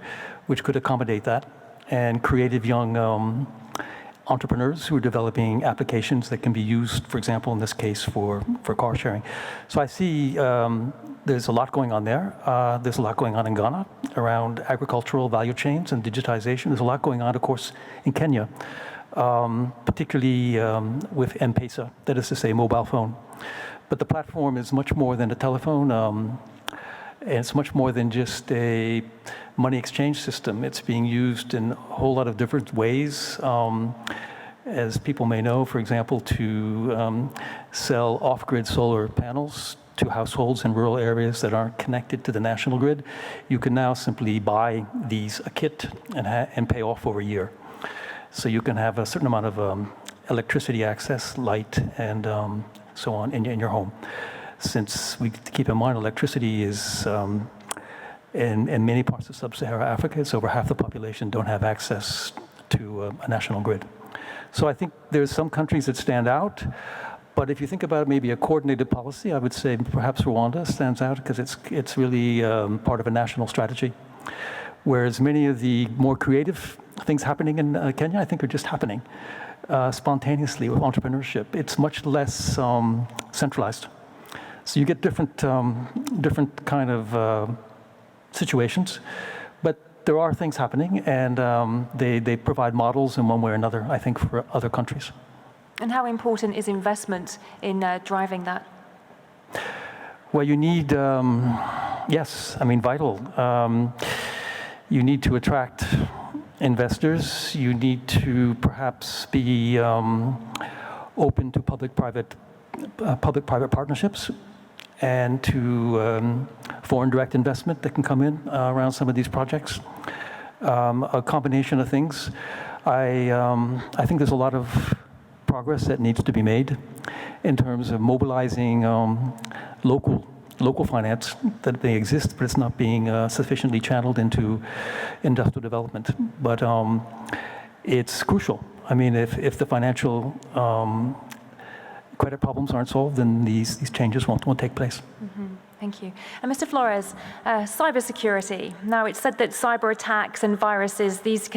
which could accommodate that, and creative young entrepreneurs who are developing applications that can be used, for example, in this case, for car sharing. So I see there's a lot going on there. There's a lot going on in Ghana around agricultural value chains and digitization. There's a lot going on, of course, in Kenya, particularly with M-Pesa, that is to say, mobile phone. But the platform is much more than a telephone. And it's much more than just a money exchange system. It's being used in a whole lot of different ways. As people may know, for example, to sell off-grid solar panels to households in rural areas that aren't connected to the national grid. You can now simply buy a kit and pay off over a year. So you can have a certain amount of electricity access, light, and so on in your home. Since we keep in mind electricity is, in many parts of sub-Saharan Africa, it's over half the population don't have access to a national grid. So I think there's some countries that stand out, but if you think about maybe a coordinated policy, I would say perhaps Rwanda stands out, because it's really part of a national strategy. Whereas many of the more creative things happening in Kenya, I think, are just happening spontaneously with entrepreneurship. It's much less centralized. So you get different kind of situations, but there are things happening, and they provide models in one way or another, I think, for other countries. And how important is investment in driving that? Well, you need, yes, I mean, vital. You need to attract investors. You need to perhaps be open to public-private partnerships and to foreign direct investment that can come in around some of these projects. A combination of things. I think there's a lot of progress that needs to be made in terms of mobilizing local finance that they exist, but it's not being sufficiently channeled into industrial development. But it's crucial. I mean, if the financial credit problems aren't solved, then these changes won't take place. Mm-hmm. Thank you. And Mr. Flores, cybersecurity. Now, it's said that cyber attacks and viruses, this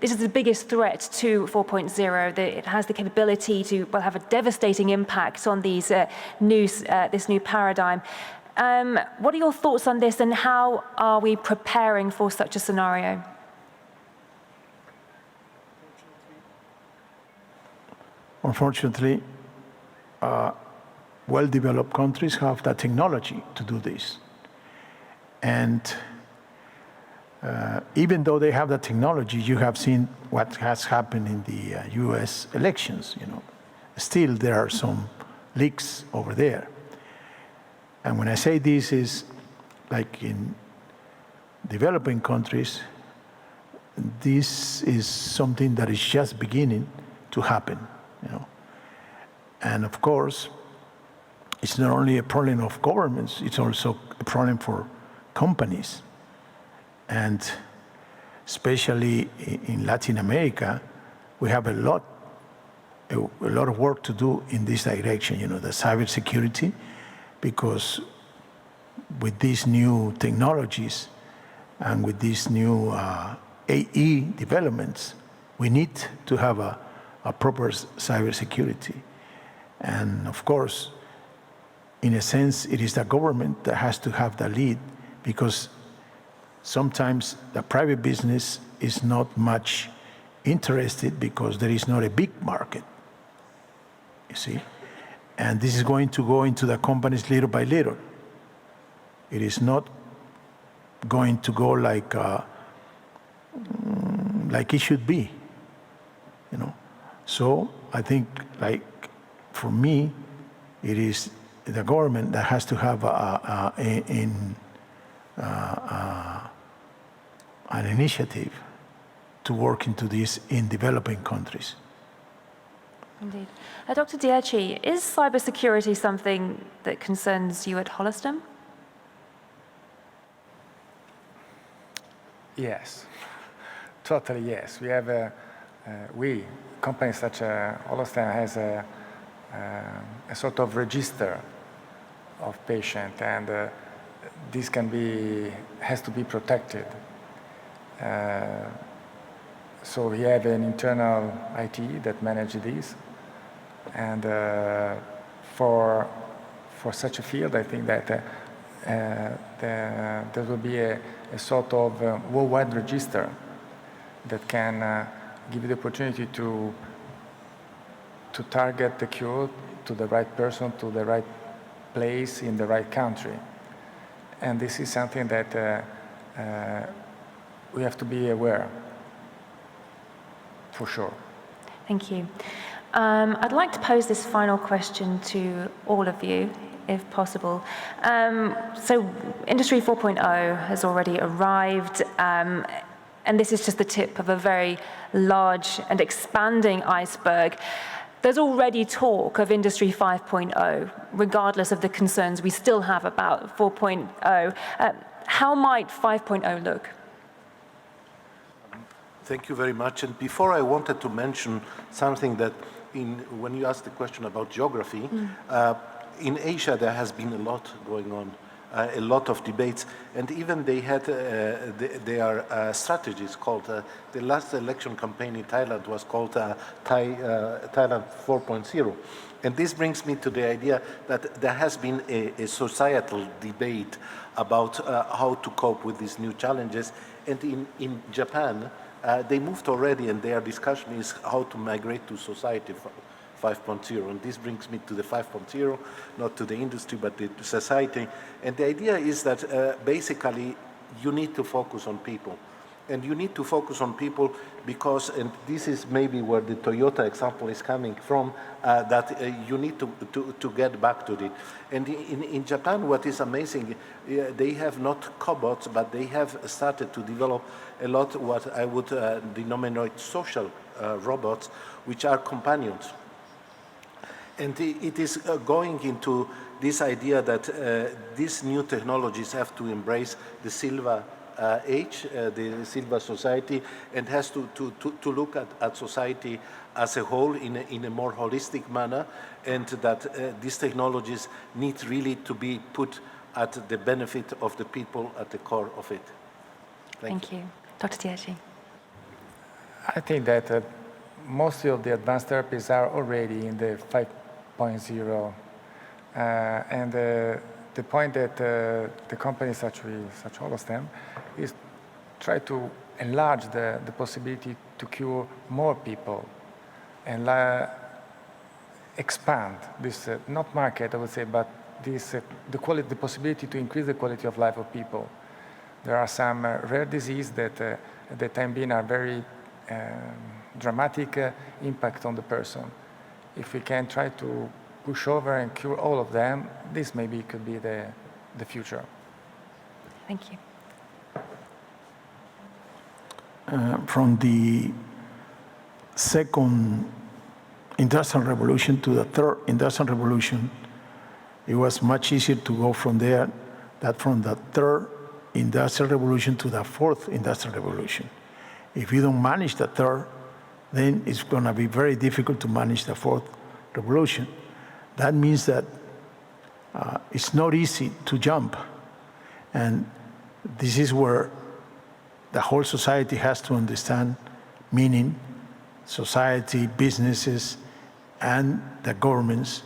is the biggest threat to 4.0. It has the capability to have a devastating impact on these this new paradigm. What are your thoughts on this, and how are we preparing for such a scenario? Unfortunately, well-developed countries have the technology to do this. And even though they have the technology, you have seen what has happened in the US elections, Still, there are some leaks over there. And when I say this is like in developing countries, this is something that is just beginning to happen, And of course, it's not only a problem of governments, it's also a problem for companies. And especially in Latin America, we have a lot of work to do in this direction, the cybersecurity, because with these new technologies and with these new AE developments, we need to have a proper cybersecurity. And of course, in a sense, it is the government that has to have the lead, because sometimes the private business is not much interested because there is not a big market, you see? And this is going to go into the companies little by little. It is not going to go like it should be, So I think, for me, it is the government that has to have an initiative to work into this in developing countries. Indeed. Dr. Dieci, is cybersecurity something that concerns you at Holliston? Yes, totally yes. We have companies such as Holliston has a sort of register of patient, and this has to be protected. So we have an internal IT that manages this, and for such a field, I think that there will be a sort of worldwide register that can give you the opportunity to target the cure to the right person, to the right place, in the right country. And this is something that we have to be aware, for sure. Thank you. I'd like to pose this final question to all of you, if possible. So Industry 4.0 has already arrived, and this is just the tip of a very large and expanding iceberg. There's already talk of Industry 5.0, regardless of the concerns we still have about 4.0. How might 5.0 look? Thank you very much. And before, I wanted to mention something that when you asked the question about geography, in Asia there has been a lot going on, a lot of debates, and even they had their strategies called, the last election campaign in Thailand was called Thailand 4.0. And this brings me to the idea that there has been a societal debate about how to cope with these new challenges. And in Japan, they moved already, and their discussion is how to migrate to Society 5.0. And this brings me to the 5.0, not to the industry, but the society. And the idea is that basically you need to focus on people. And you need to focus on people because, and this is maybe where the Toyota example is coming from, that you need to get back to it. And in Japan, what is amazing, they have not cobots, but they have started to develop a lot what I would denominate social robots, which are companions. And it is going into this idea that these new technologies have to embrace the silver age, the silver society, and has to look at society as a whole in a more holistic manner, and that these technologies need really to be put at the benefit of the people at the core of it. Thank you. Dr. Dieci. I think that most of the advanced therapies are already in the 5.0, and the point that the companies such all of them is try to enlarge the possibility to cure more people and expand this not market, I would say, but this the possibility to increase the quality of life of people. There are some rare diseases that at the time being are very dramatic impact on the person. If we can try to push over and cure all of them, this maybe could be the future. Thank you. From the second industrial revolution to the third industrial revolution, it was much easier to go from there than from the third industrial revolution to the fourth industrial revolution. If you don't manage the third, then it's going to be very difficult to manage the fourth revolution. That means that it's not easy to jump. And this is where the whole society has to understand, meaning society, businesses, and the governments,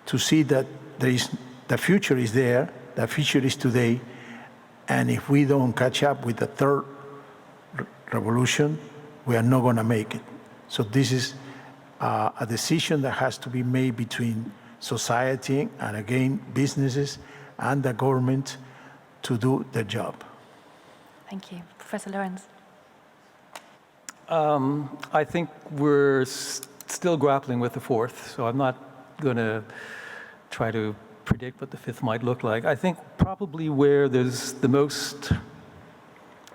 to see that the future is there, the future is today, and if we don't catch up with the third revolution, we are not going to make it. So this is a decision that has to be made between society and, again, businesses and the government to do their job. Thank you. Professor Lorenz. I think we're still grappling with the fourth, so I'm not going to try to predict what the fifth might look like. I think probably where there's the most,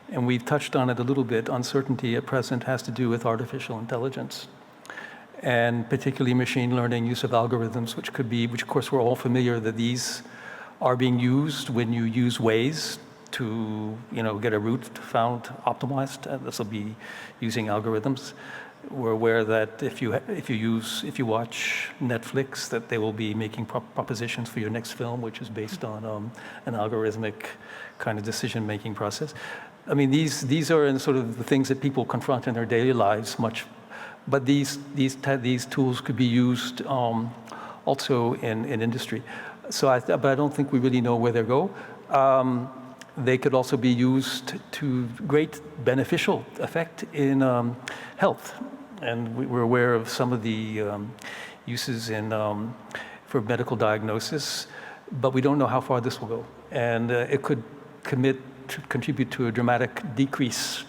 and we've touched on it a little bit, uncertainty at present has to do with artificial intelligence, and particularly machine learning, use of algorithms, which of course we're all familiar that these are being used when you use Waze to get a route found optimized. This will be using algorithms. We're aware that if you watch Netflix, that they will be making propositions for your next film, which is based on an algorithmic kind of decision-making process. I mean, these are in sort of the things that people confront in their daily lives much, but these tools could be used also in industry. So, but I don't think we really know where they go. They could also be used to great beneficial effect in health. And we're aware of some of the uses for medical diagnosis, but we don't know how far this will go. And it could contribute to a dramatic decrease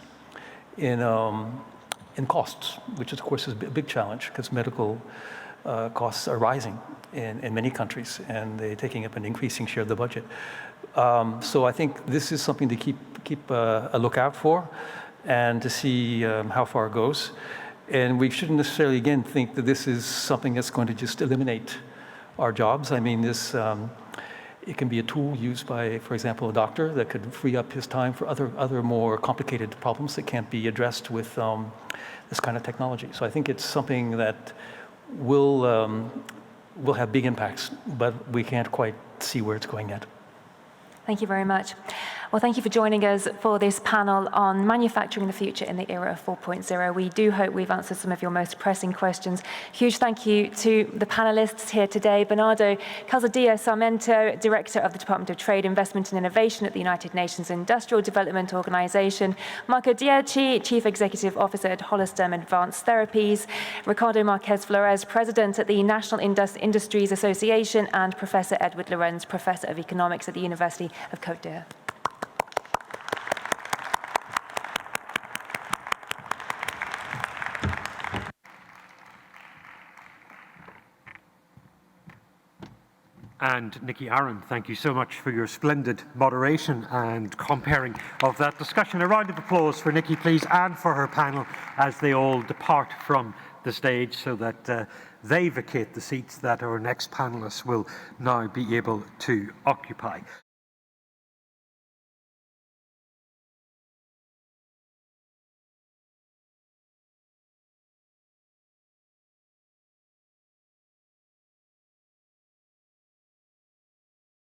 in costs, which of course is a big challenge because medical costs are rising in many countries, and they're taking up an increasing share of the budget. So I think this is something to keep a lookout for, and to see how far it goes. And we shouldn't necessarily, again, think that this is something that's going to just eliminate our jobs. I mean, it can be a tool used by, for example, a doctor that could free up his time for other more complicated problems that can't be addressed with this kind of technology. So I think it's something that will have big impacts, but we can't quite see where it's going yet. Thank you very much. Well, thank you for joining us for this panel on manufacturing the future in the era of 4.0. We do hope we've answered some of your most pressing questions. Huge thank you to the panelists here today. Bernardo Calzadilla-Sarmento, Director of the Department of Trade, Investment and Innovation at the United Nations Industrial Development Organization. Marco Diaci, Chief Executive Officer at Holostem Advanced Therapies. Ricardo Marquez Flores, President at the National Industries Association, and Professor Edward Lorenz, Professor of Economics at the University of Côte d'Or. And Nikki Aaron, thank you so much for your splendid moderation and comparing of that discussion. A round of applause for Nikki, please, and for her panel as they all depart from the stage so that they vacate the seats that our next panelists will now be able to occupy.